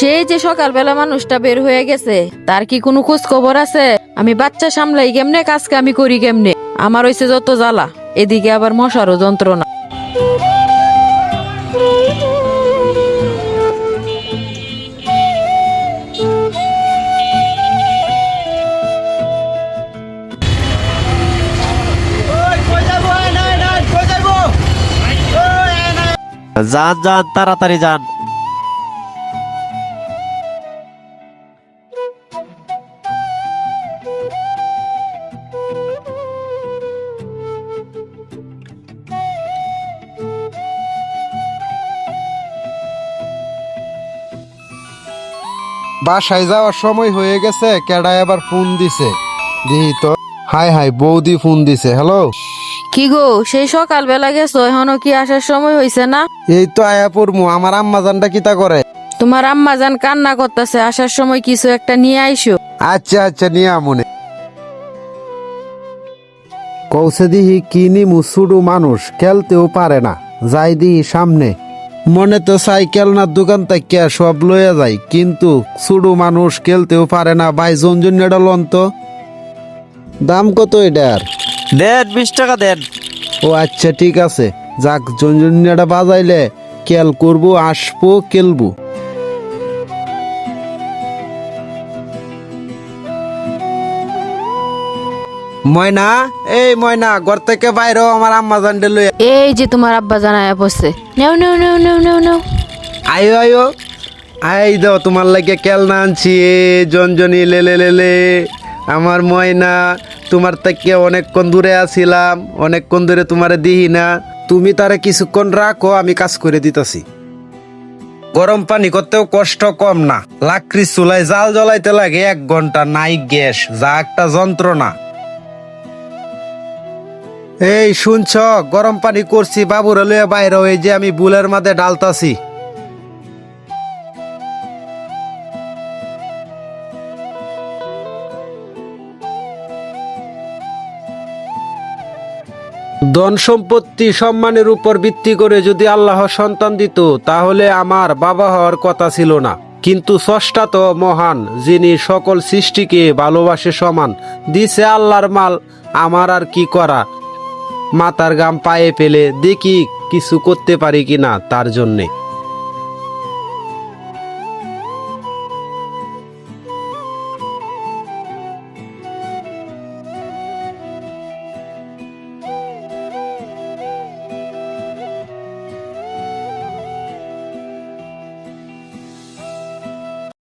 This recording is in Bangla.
সেই যে সকালবেলা মানুষটা বের হয়ে গেছে, তার কি কোনো খোঁজ খবর আছে? আমি বাচ্চা সামলাই কেমনে, কাজকে আমি করি কেমনে? আমার হইছে যত জ্বালা, এদিকে আবার মশারও যন্ত্রণা। যান যান তাড়াতাড়ি যান। বাসায় যাওয়ার সময় হয়ে গেছে, কেডায় আবার ফোন দিছে দিহি তো। হাই হাই, বৌদি ফোন দিছে। হ্যালো, কি গো, সেই সকালবেলা গেছো, এখনো কি আসার সময় হয়েছে না? এই তো আয়া পড়মু। আমার আম্মা জানটা কিতা করে? তোমার আম্মা জান কান্না করতেছে, আসার সময় কিছু একটা নিয়ে আইসো। আচ্ছা আচ্ছা, নিয়ে আমনে কৌছে দিহি কি নিমু। ছুডু মানুষ খেলতেও পারে না, যাই দিহি সামনে। মনে তো সাইকেল না দোকান থেকে সব লইয়া যায়, কিন্তু ছুডু মানুষ খেলতেও পারে না। ভাই জনজনিয়াটা লন তো। দাম কত এটার? দেন 20 টাকা দেন। ও আচ্ছা, ঠিক আছে। যাক, জনজনিয়াটা বাজাইলে খেল করবো, আসবো, খেলবো। ময়না, এই ময়না, ঘর থেকে বাইরে আমার আম্মা জানডে লইয়া। এই যে তোমার আব্বা জানায় বসছে, নেও নেও নেও নেও নেও নেও। আয়ো আয়ো, আই দাও, তোমার লাগে খেলনা আনছি। এ জনজনি লেলে লেলে, আমার ময়না। তোমার থেকে অনেকক্ষণ দূরে আছিলাম, অনেকক্ষণ ধরে তোমারে দিহি না। তুমি তারে কিছুক্ষণ রাখো, আমি কাজ করে দিতেছি। গরম পানি করতেও কষ্ট কম না। লাকড়ি চুলায় জাল জ্বলাইতে লাগে 1 ঘন্টা, নাই গ্যাস, যা একটা যন্ত্রণা। এই শুনছ, গরম পানি করছি, বাবুরে লইয়া বাইরে, ওই যে আমি বুলের মাঝে ডালতাছি। ধন সম্পত্তি সম্মানের উপর ভিত্তি করে যদি আল্লাহ সন্তান দিত, তাহলে আমার বাবা হওয়ার কথা ছিল না। কিন্তু স্রষ্টা তো মহান, যিনি সকল সৃষ্টিকে ভালোবাসে সমান। দিছে আল্লাহর মাল, আমার আর কি করা। মাথার গাম পায়ে ফেলে দেখি কিছু করতে পারি কিনা তার জন্যে।